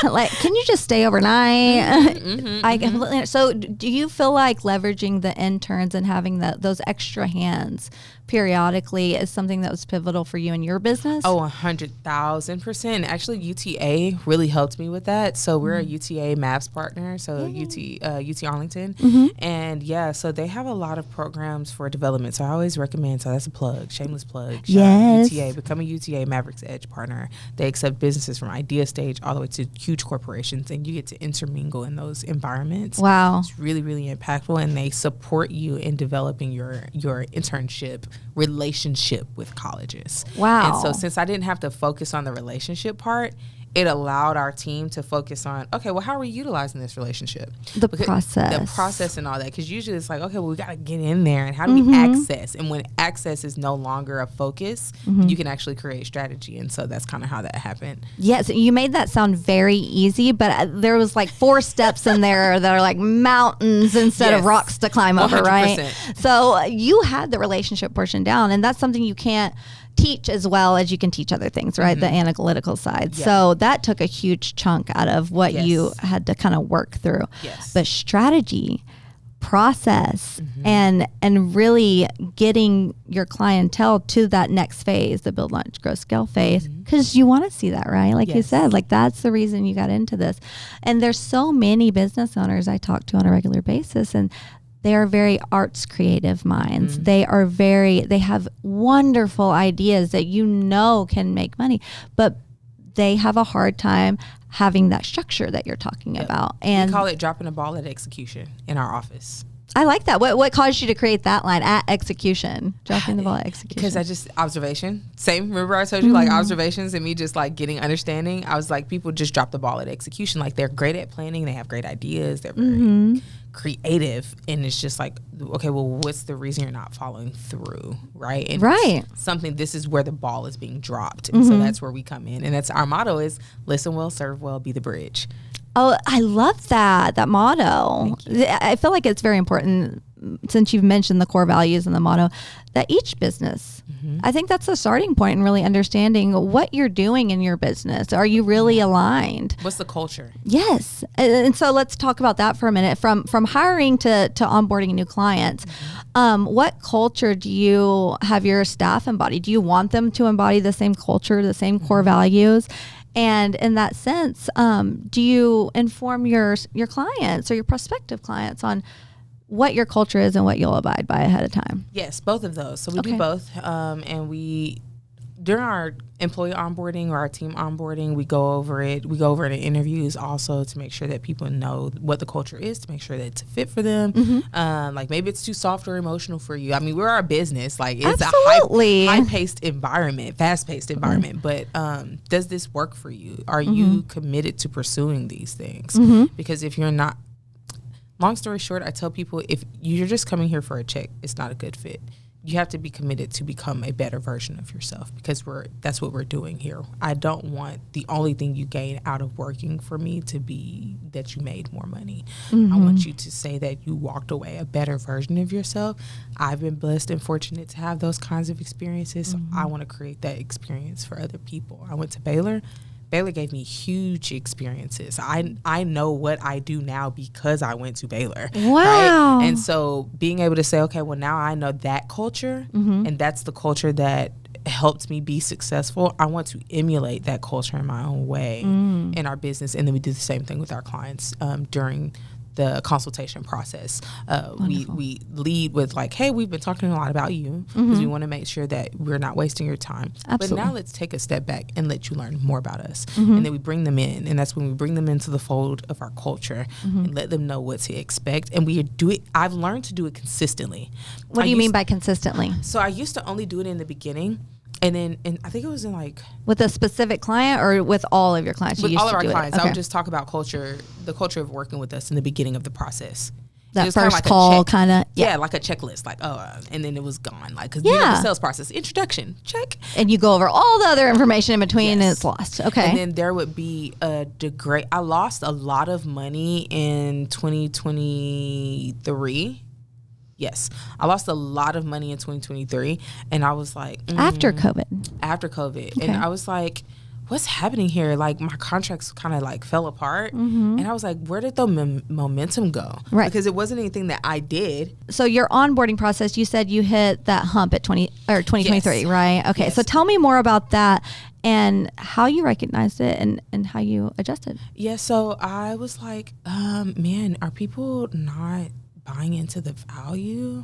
Like, can you just stay overnight? I completely. So do you feel like leveraging the interns and having those extra hands periodically is something that was pivotal for you in your business? Oh, 100,000%. Actually, UTA really helped me with that. So we're a UTA MAVS partner, so UT Arlington. And so they have a lot of programs for development. So I always recommend, so that's a plug, shameless plug. Yes. UTA, become a UTA Mavericks Edge partner. They accept businesses from idea stage all the way to huge corporations, and you get to intermingle in those environments. Wow. It's really, really impactful, and they support you in developing your internship relationship with colleges. Wow. And so since I didn't have to focus on the relationship part, it allowed our team to focus on, okay, well, how are we utilizing this relationship? The process and all that. Because usually it's like, okay, well, we got to get in there. And how do we access? And when access is no longer a focus, you can actually create strategy. And so that's kind of how that happened. Yes, you made that sound very easy, but there was like 4 steps in there that are like mountains instead of rocks to climb over, 100%. Right? So you had the relationship portion down, and that's something you can't teach as well as you can teach other things, right? The analytical side. Yeah. So that took a huge chunk out of what you had to kind of work through. Yes. But strategy, process, and really getting your clientele to that next phase, the build, launch, grow, scale phase, because you want to see that, right? Like you said, like that's the reason you got into this. And there's so many business owners I talk to on a regular basis, and they are very arts creative minds. They have wonderful ideas that can make money, but they have a hard time having that structure that you're talking about. And we call it dropping the ball at execution in our office. I like that. What caused you to create that line, at execution, dropping the ball at execution? Because observation. Same. Remember I told you like observations and me just like getting understanding. I was like, people just drop the ball at execution. Like they're great at planning. They have great ideas. They're very creative. And it's just like, okay, well, what's the reason you're not following through? Right. And this is where the ball is being dropped. And so that's where we come in. And that's our motto is listen well, serve well, be the bridge. Oh, I love that motto. I feel like it's very important, since you've mentioned the core values and the motto, that each business, I think that's the starting point in really understanding what you're doing in your business. Are you really aligned? What's the culture? Yes. And so let's talk about that for a minute. From hiring to onboarding new clients, what culture do you have your staff embody? Do you want them to embody the same culture, the same core values? And in that sense, do you inform your clients or your prospective clients on what your culture is and what you'll abide by ahead of time? Yes, both of those. So we do both. And during our employee onboarding or our team onboarding, we go over it. We go over it in interviews also to make sure that people know what the culture is, to make sure that it's a fit for them. Like maybe it's too soft or emotional for you. I mean, we're our business. Like it's a high-paced environment, fast-paced environment. But does this work for you? Are you committed to pursuing these things? Because if you're not, long story short, I tell people if you're just coming here for a check, it's not a good fit. You have to be committed to become a better version of yourself, because that's what we're doing here. I don't want the only thing you gain out of working for me to be that you made more money. I want you to say that you walked away a better version of yourself. I've been blessed and fortunate to have those kinds of experiences. So I want to create that experience for other people. I went to Baylor. Baylor gave me huge experiences. I know what I do now because I went to Baylor. Wow. Right? And so being able to say, okay, well, now I know that culture, and that's the culture that helped me be successful. I want to emulate that culture in my own way in our business. And then we do the same thing with our clients during the consultation process. We lead with like, hey, we've been talking a lot about you because we want to make sure that we're not wasting your time. Absolutely. But now let's take a step back and let you learn more about us. And then we bring them in, and that's when we bring them into the fold of our culture and let them know what to expect. And I've learned to do it consistently. What do you mean by consistently? So I used to only do it in the beginning. And then, I think it was in like... With a specific client or with all of your clients? With all of our clients. Okay. I would just talk about the culture of working with us in the beginning of the process. That first like call kind of... Yeah, like a checklist. Like, and then it was gone. Like, because the sales process, introduction, check. And you go over all the other information in between and it's lost. Okay. And then there would be a degrade. I lost a lot of money in 2023. Yes, I lost a lot of money in 2023, and I was like... After COVID. Okay. And I was like, what's happening here? Like, my contracts kind of like fell apart, and I was like, where did the momentum go? Right. Because it wasn't anything that I did. So your onboarding process, you said you hit that hump at 2023, yes. right? Okay, yes. So tell me more about that and how you recognized it and how you adjusted. Yeah, so I was like, man, are people not buying into the value?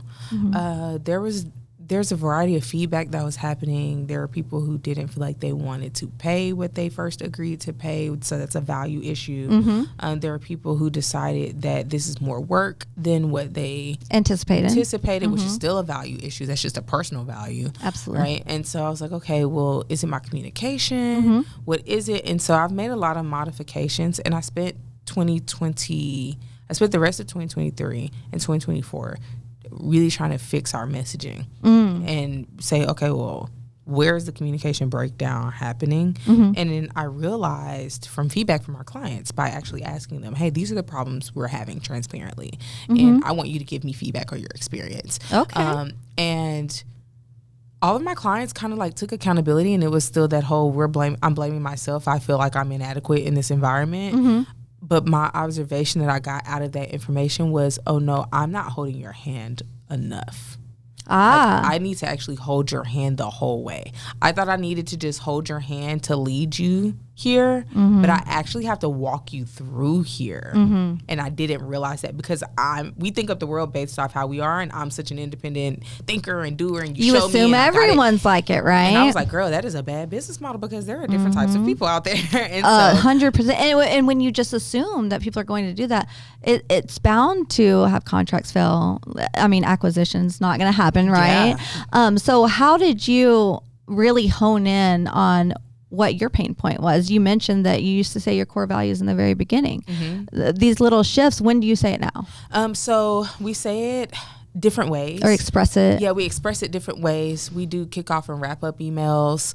There's a variety of feedback that was happening. There are people who didn't feel like they wanted to pay what they first agreed to pay, so that's a value issue. There are people who decided that this is more work than what they anticipated, which is still a value issue. That's just a personal value. Absolutely. Right? And so I was like, okay, well, is it my communication? What is it? And so I've made a lot of modifications, and I spent the rest of 2023 and 2024 really trying to fix our messaging and say, okay, well, where's the communication breakdown happening? And then I realized from feedback from our clients by actually asking them, hey, these are the problems we're having transparently. And I want you to give me feedback on your experience. Okay. And all of my clients kind of like took accountability, and it was still that whole I'm blaming myself. I feel like I'm inadequate in this environment. But my observation that I got out of that information was, oh no, I'm not holding your hand enough. Like, I need to actually hold your hand the whole way. I thought I needed to just hold your hand to lead you here, but I actually have to walk you through here. And I didn't realize that because we think of the world based off how we are, and I'm such an independent thinker and doer, and you show assume me everyone's like it, right? And I was like, girl, that is a bad business model because there are different types of people out there. And 100%. And when you just assume that people are going to do that, it's bound to have contracts fail. I mean, acquisition's not going to happen, right? Yeah. So how did you really hone in on what your pain point was? You mentioned that you used to say your core values in the very beginning. These little shifts, when do you say it now? So we say it different ways. Or express it. Yeah, we express it different ways. We do kickoff and wrap up emails.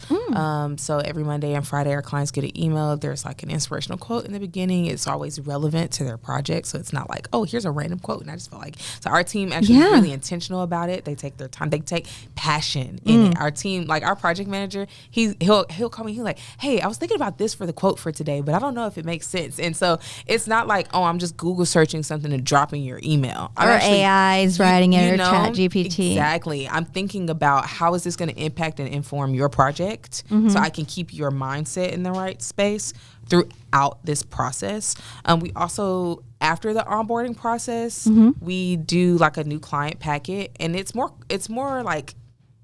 So every Monday and Friday, our clients get an email. There's like an inspirational quote in the beginning. It's always relevant to their project. So it's not like, oh, here's a random quote. And I just feel like, so our team actually is really intentional about it. They take their time. They take passion in it. Our team, like our project manager, he'll call me. He's like, hey, I was thinking about this for the quote for today, but I don't know if it makes sense. And so it's not like, oh, I'm just Google searching something and dropping your email. Or AI is writing it, or chat GPT. Exactly. I'm thinking about how is this going to impact and inform your project so I can keep your mindset in the right space throughout this process. We also, after the onboarding process, we do like a new client packet, and it's more like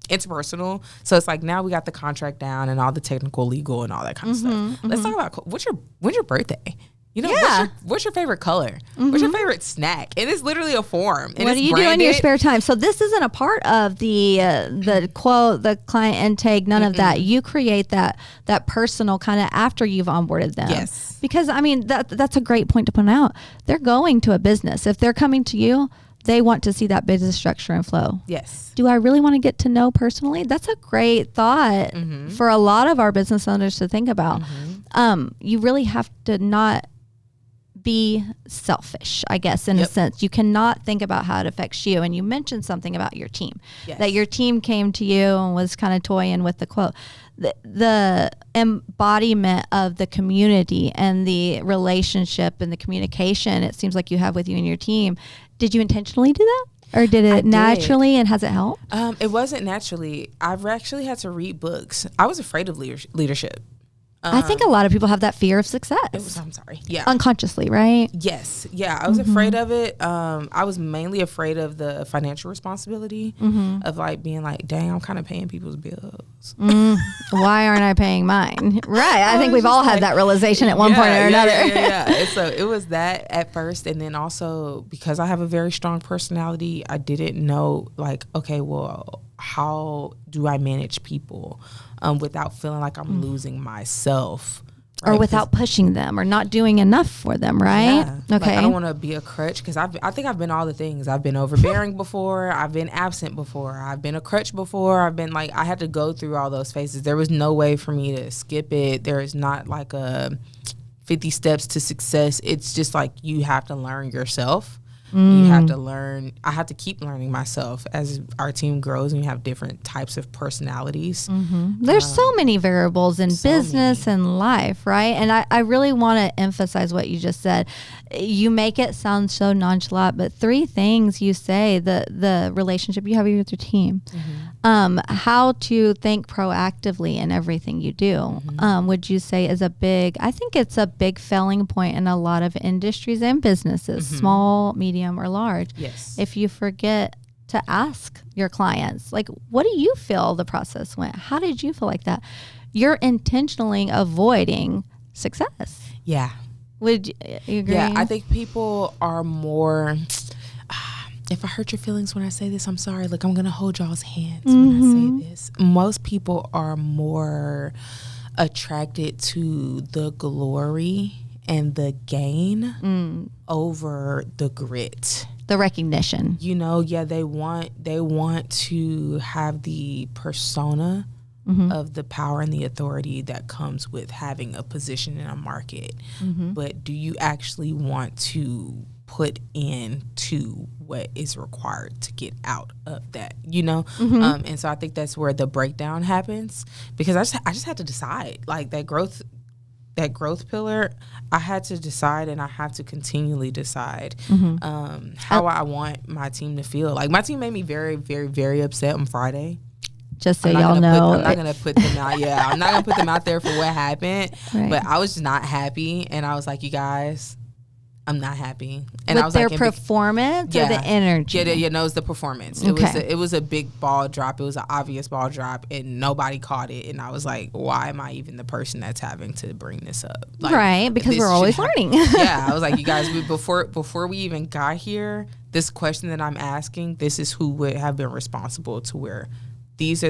interpersonal. So it's like now we got the contract down and all the technical, legal, and all that kind of stuff. Let's talk about when's your birthday? You know, what's your favorite color? What's your favorite snack? And it's literally a form. And what do you do in your spare time? So this isn't a part of the quote, the client intake, none of that. You create that personal kind of after you've onboarded them. Yes. Because, I mean, that's a great point to point out. They're going to a business. If they're coming to you, they want to see that business structure and flow. Yes. Do I really want to get to know personally? That's a great thought for a lot of our business owners to think about. You really have to not be selfish, I guess, in a sense. You cannot think about how it affects you. And you mentioned something about your team, that your team came to you and was kind of toying with the quote. The embodiment of the community and the relationship and the communication it seems like you have with you and your team. Did you intentionally do that? Or did it naturally, and has it helped? It wasn't naturally. I've actually had to read books. I was afraid of leadership. I think a lot of people have that fear of success. I'm sorry. Yeah. Unconsciously, right? Yes. Yeah. I was afraid of it. I was mainly afraid of the financial responsibility of like being like, dang, I'm kind of paying people's bills. Why aren't I paying mine? Right. I think we've all had that realization at one point or another. Yeah. And so it was that at first. And then also because I have a very strong personality, I didn't know like, okay, well, how do I manage people without feeling like I'm losing myself? Right? Or without pushing them or not doing enough for them, right? Yeah. Okay. Like, I don't want to be a crutch because I think I've been all the things. I've been overbearing before. I've been absent before. I've been a crutch before. I've been like, I had to go through all those phases. There was no way for me to skip it. There is not like a 50 steps to success. It's just like you have to learn yourself. You have to learn. I have to keep learning myself as our team grows and you have different types of personalities. There's so many variables in business and life, right? And I really want to emphasize what you just said. You make it sound so nonchalant, but 3 things you say, the relationship you have with your team, how to think proactively in everything you do, would you say is I think it's a big failing point in a lot of industries and businesses, small, medium, or large. Yes. If you forget to ask your clients, like, what do you feel the process went? How did you feel like that? You're intentionally avoiding success. Yeah. Would you agree? Yeah, I think people are more... if I hurt your feelings when I say this, I'm sorry. Look, I'm going to hold y'all's hands when I say this. Most people are more attracted to the glory and the gain over the grit, the recognition. You know, yeah, they want to have the persona of the power and the authority that comes with having a position in a market. But do you actually want to put into what is required to get out of that, you know? And so I think that's where the breakdown happens, because I just had to decide, like, that growth pillar, I had to decide, and I have to continually decide how I want my team to feel. Like, my team made me very, very, very upset on Friday. Just so y'all know. I'm not going to put them out. Yeah, I'm not going to put them out there for what happened. Right. But I was just not happy. And I was like, you guys, I'm not happy. And with I was their like, performance or the energy? Yeah, no, it was the performance. Okay. It was a big ball drop. It was an obvious ball drop, and nobody caught it. And I was like, why am I even the person that's having to bring this up? Like, right, because we're always learning. Yeah, I was like, you guys, before we even got here, this question that I'm asking, this is who would have been responsible to where this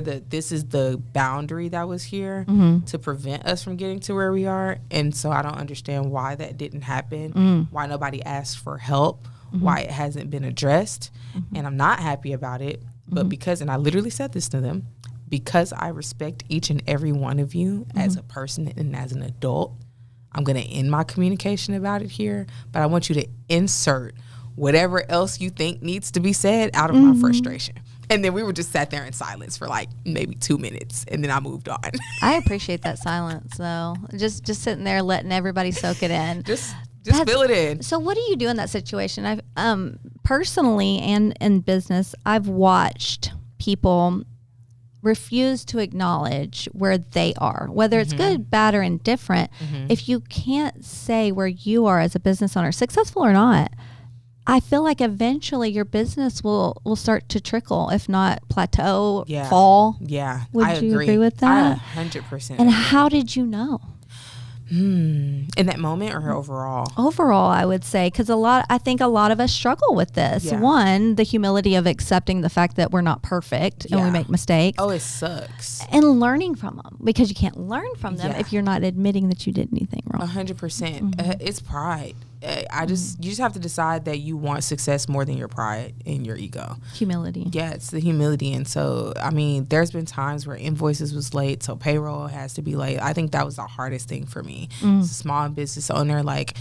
is the boundary that was here to prevent us from getting to where we are. And so I don't understand why that didn't happen, why nobody asked for help, why it hasn't been addressed. And I'm not happy about it. But because, and I literally said this to them, because I respect each and every one of you as a person and as an adult, I'm going to end my communication about it here. But I want you to insert whatever else you think needs to be said out of my frustration. And then we were just sat there in silence for like maybe 2 minutes, and then I moved on. I appreciate that silence, though. Just sitting there letting everybody soak it in. Just feel it in. So what do you do in that situation? I've personally and in business, I've watched people refuse to acknowledge where they are, whether it's good, bad, or indifferent. If you can't say where you are as a business owner, successful or not, I feel like eventually your business will start to trickle, if not plateau, fall. Yeah, Would you agree with that? 100%. And how did you know? In that moment or overall? Overall, I would say, because I think a lot of us struggle with this. Yeah. One, the humility of accepting the fact that we're not perfect and we make mistakes. Oh, it sucks. And learning from them, because you can't learn from them if you're not admitting that you did anything wrong. 100%. It's pride. You just have to decide that you want success more than your pride and your ego. Humility. Yeah, it's the humility. And so, I mean, there's been times where invoices was late, so payroll has to be late. I think that was the hardest thing for me. As a small business owner, like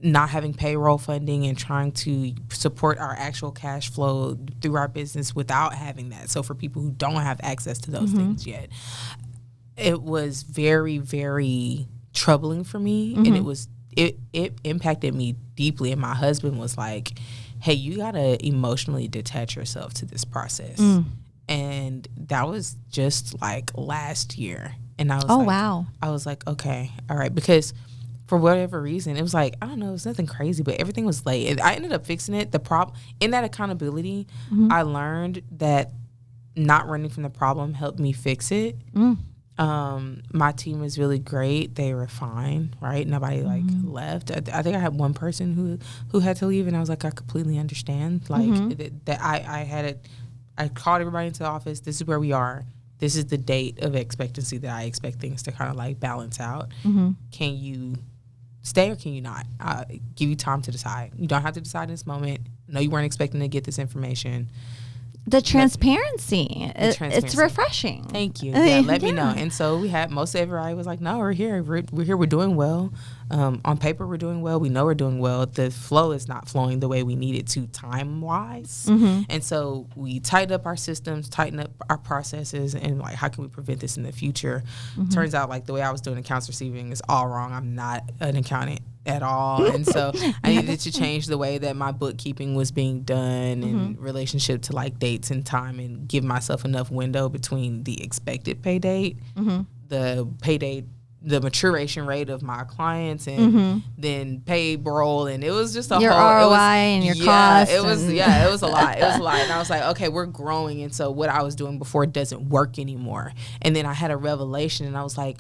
not having payroll funding and trying to support our actual cash flow through our business without having that. So for people who don't have access to those things yet, it was very, very troubling for me. And it impacted me deeply. And my husband was like, hey, you gotta emotionally detach yourself to this process. And that was just like last year. And I was wow. I was like, okay, all right. Because for whatever reason, it was like, I don't know, it was nothing crazy, but everything was late. And I ended up fixing it. The problem in that accountability, I learned that not running from the problem helped me fix it. My team was really great. They were fine, right? Nobody like left. I think I had one person who had to leave, and I was like, I completely understand. Like that I called everybody into the office. This is where we are. This is the date of expectancy that I expect things to kind of like balance out. Can you stay or can you not? Give you time to decide. You don't have to decide in this moment. No, you weren't expecting to get this information. The transparency. It's refreshing. Thank you. Yeah, let me know. And so we had most of everybody was like, no, we're here. We're here. We're doing well. On paper, we're doing well. We know we're doing well. The flow is not flowing the way we need it to time-wise. And so we tightened up our systems, tightened up our processes, and like, how can we prevent this in the future? Turns out like the way I was doing accounts receiving is all wrong. I'm not an accountant at all. And so I needed to change the way that my bookkeeping was being done in relationship to like dates and time, and give myself enough window between the expected pay date, the pay date, the maturation rate of my clients, and then payroll. And it was just your ROI and your costs. It was a lot. It was a lot. And I was like, okay, we're growing. And so what I was doing before doesn't work anymore. And then I had a revelation, and I was like,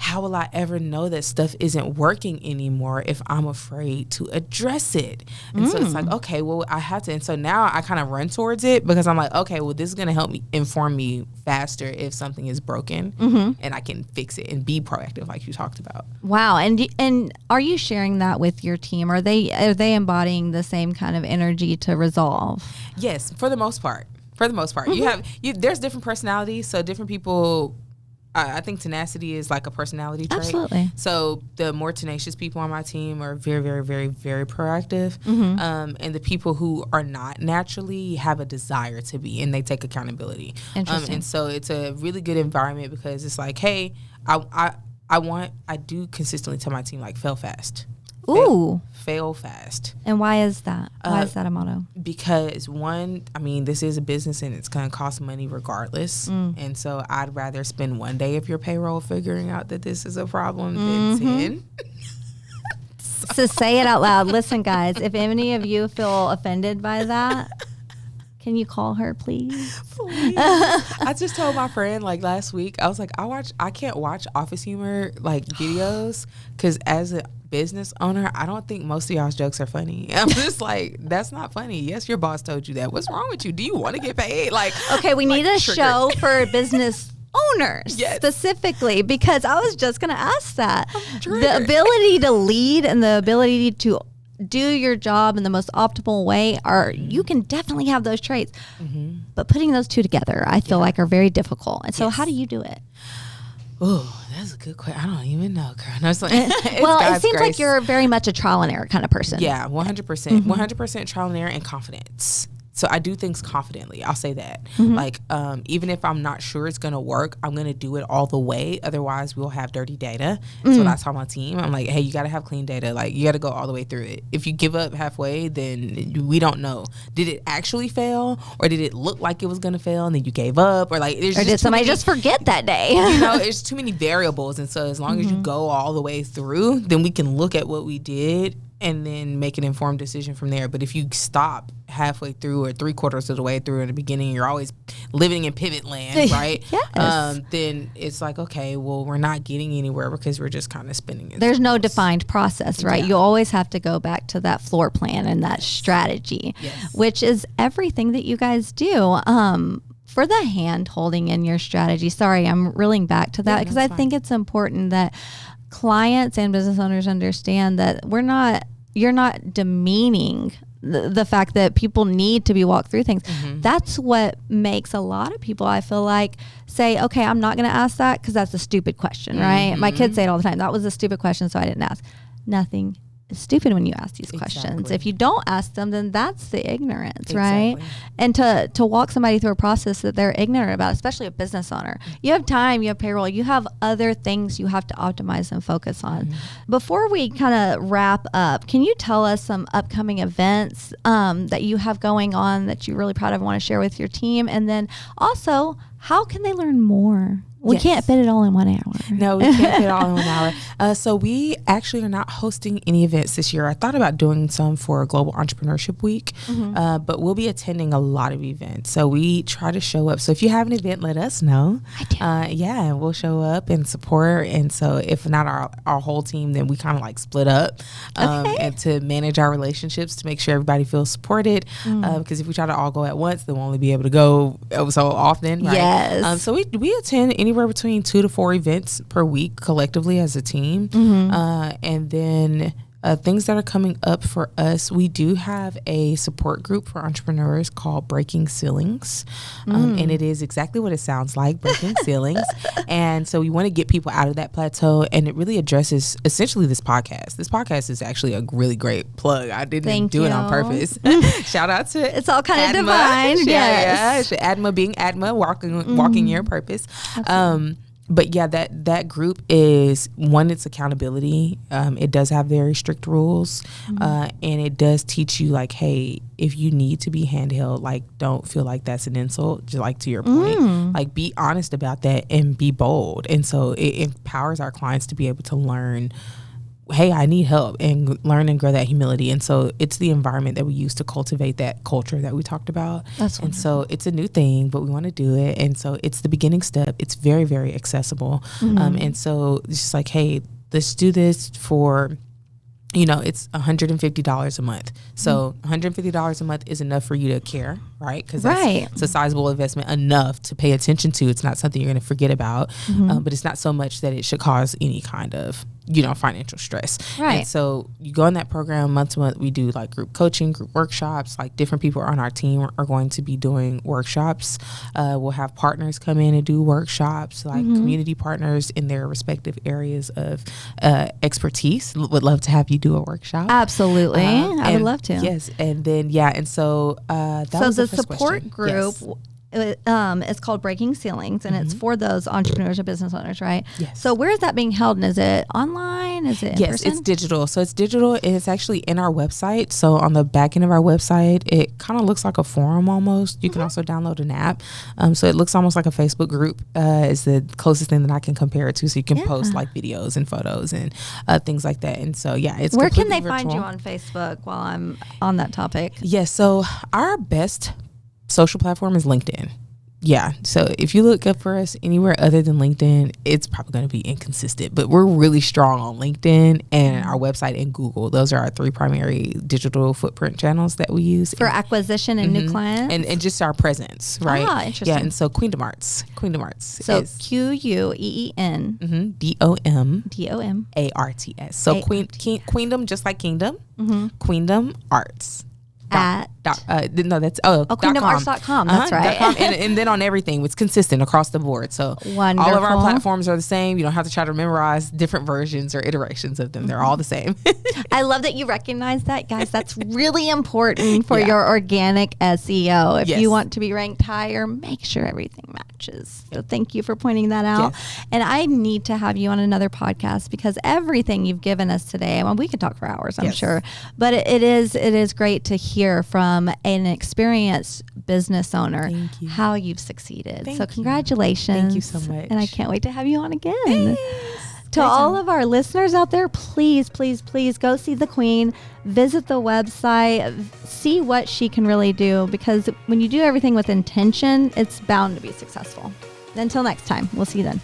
how will I ever know that stuff isn't working anymore if I'm afraid to address it? And so it's like, okay, well, I have to. And so now I kind of run towards it, because I'm like, okay, well, this is going to help me inform me faster if something is broken, and I can fix it and be proactive like you talked about. Wow. And are you sharing that with your team? Are they embodying the same kind of energy to resolve? Yes, for the most part. There's different personalities, so different people. I think tenacity is like a personality trait. Absolutely. So the more tenacious people on my team are very, very, very, very proactive. And the people who are not naturally have a desire to be, and they take accountability. Interesting. And so it's a really good environment, because it's like, hey, I do consistently tell my team, like, fail fast. Fail fast. And why is that? Why is that a motto? Because one, I mean, this is a business and it's going to cost money regardless. And so I'd rather spend one day of your payroll figuring out that this is a problem than 10. So say it out loud. Listen, guys, if any of you feel offended by that, can you call her, please? I just told my friend like last week, I was like, I can't watch Office Humor like videos, because as a business owner, I don't think most of y'all's jokes are funny. I'm just like, that's not funny. Yes, your boss told you that. What's wrong with you? Do you want to get paid? Like, okay, we need a show for business owners specifically, because I was just going to ask that. The ability to lead and the ability to do your job in the most optimal way you can definitely have those traits, but putting those two together, I feel like, are very difficult. And so how do you do it? Oh, that's a good question. I don't even know, girl. No, it's like, well, it seems like you're very much a trial and error kind of person. Yeah, 100%. 100% trial and error and confidence. So I do things confidently. I'll say that. Like, even if I'm not sure it's going to work, I'm going to do it all the way. Otherwise, we'll have dirty data. So that's how my team, I'm like, hey, you got to have clean data. Like, you got to go all the way through it. If you give up halfway, then we don't know. Did it actually fail? Or did it look like it was going to fail and then you gave up? Or like, did somebody just forget that day? It's too many variables. And so as long as you go all the way through, then we can look at what we did and then make an informed decision from there. But if you stop halfway through or 3/4 of the way through in the beginning, you're always living in pivot land, right? Yes. Then it's like, okay, well, we're not getting anywhere because we're just kind of spinning it. There's no defined process, right? You always have to go back to that floor plan and that strategy, which is everything that you guys do. For the hand holding in your strategy, sorry, I'm reeling back to that because I think it's important that clients and business owners understand that you're not demeaning the fact that people need to be walked through things. That's what makes a lot of people, I feel like, say, okay, I'm not going to ask that because that's a stupid question, right? My kids say it all the time. That was a stupid question, so I didn't ask. Nothing is stupid when you ask these questions. If you don't ask them, then that's the ignorance, right? And to walk somebody through a process that they're ignorant about, especially a business owner. You have time, you have payroll, you have other things you have to optimize and focus on. Before we kind of wrap up, can you tell us some upcoming events that you have going on that you're really proud of and want to share with your team? And then also, how can they learn more? We can't fit it all in 1 hour. No, we can't fit it all in 1 hour. So we actually are not hosting any events this year. I thought about doing some for Global Entrepreneurship Week, but we'll be attending a lot of events. So we try to show up. So if you have an event, let us know. I do. Yeah, we'll show up and support. And so if not our whole team, then we kind of like split up and to manage our relationships to make sure everybody feels supported. Because if we try to all go at once, then we'll only be able to go so often. Right? Yes. So we attend anywhere between 2 to 4 events per week collectively as a team. And then things that are coming up for us, we do have a support group for entrepreneurs called Breaking Ceilings. And it is exactly what it sounds like, breaking ceilings. And so we want to get people out of that plateau, and it really addresses essentially this podcast. This podcast is actually a really great plug. I didn't do it on purpose. Shout out to It's all kind of divine. Yes. Adma being Adma, walking your purpose. But yeah, that group is one, it's accountability. It does have very strict rules. And it does teach you like, hey, if you need to be handheld, like don't feel like that's an insult, just like to your point, like be honest about that and be bold. And so it empowers our clients to be able to learn, hey, I need help, and learn and grow that humility. And so it's the environment that we use to cultivate that culture that we talked about. That's wonderful. And so it's a new thing, but we want to do it. And so it's the beginning step. It's very, very accessible. And so it's just like, hey, let's do this for, it's $150 a month. So $150 a month is enough for you to care, right? Because it's a sizable investment enough to pay attention to. It's not something you're going to forget about, but it's not so much that it should cause any kind of financial stress. Right. And so you go in that program month to month. We do like group coaching, group workshops. Like different people on our team are going to be doing workshops. We'll have partners come in and do workshops, like community partners in their respective areas of expertise. Would love to have you do a workshop. Absolutely. I would love to. Yes. And then, and so that was the first support question. group. Yes. It's called Breaking Ceilings, and it's for those entrepreneurs or business owners, right? Yes. So where is that being held? And is it online? Is it in Yes, person? it's digital. So it's digital, and it's actually in our website. So on the back end of our website, it kind of looks like a forum almost. You can also download an app. So it looks almost like a Facebook group is the closest thing that I can compare it to. So you can post like videos and photos and things like that. And so, it's where can they virtual. find you on Facebook while I'm on that topic? Yes. So our best social platform is LinkedIn. Yeah. So if you look up for us anywhere other than LinkedIn, it's probably going to be inconsistent, but we're really strong on LinkedIn and our website and Google. Those are our 3 primary digital footprint channels that we use for acquisition and new clients and just our presence, right? Interesting. Yeah. And so Queendom Arts. So is QUEEN DOM ARTS. So Queendom, just like Kingdom, Queendom Arts. At queendomarts.com. That's right. And then on everything, it's consistent across the board. So wonderful. All of our platforms are the same. You don't have to try to memorize different versions or iterations of them. They're all the same. I love that you recognize that, guys. That's really important for your organic SEO. If you want to be ranked higher, make sure everything matches. So thank you for pointing that out. Yes. And I need to have you on another podcast because everything you've given us today, we could talk for hours, I'm sure, but it is great to hear from an experienced business owner how you've succeeded. So congratulations. Thank you so much. And I can't wait to have you on again. To all of our listeners out there, please, please, please go see the Queen, visit the website, see what she can really do, because when you do everything with intention, it's bound to be successful. Until next time, we'll see you then.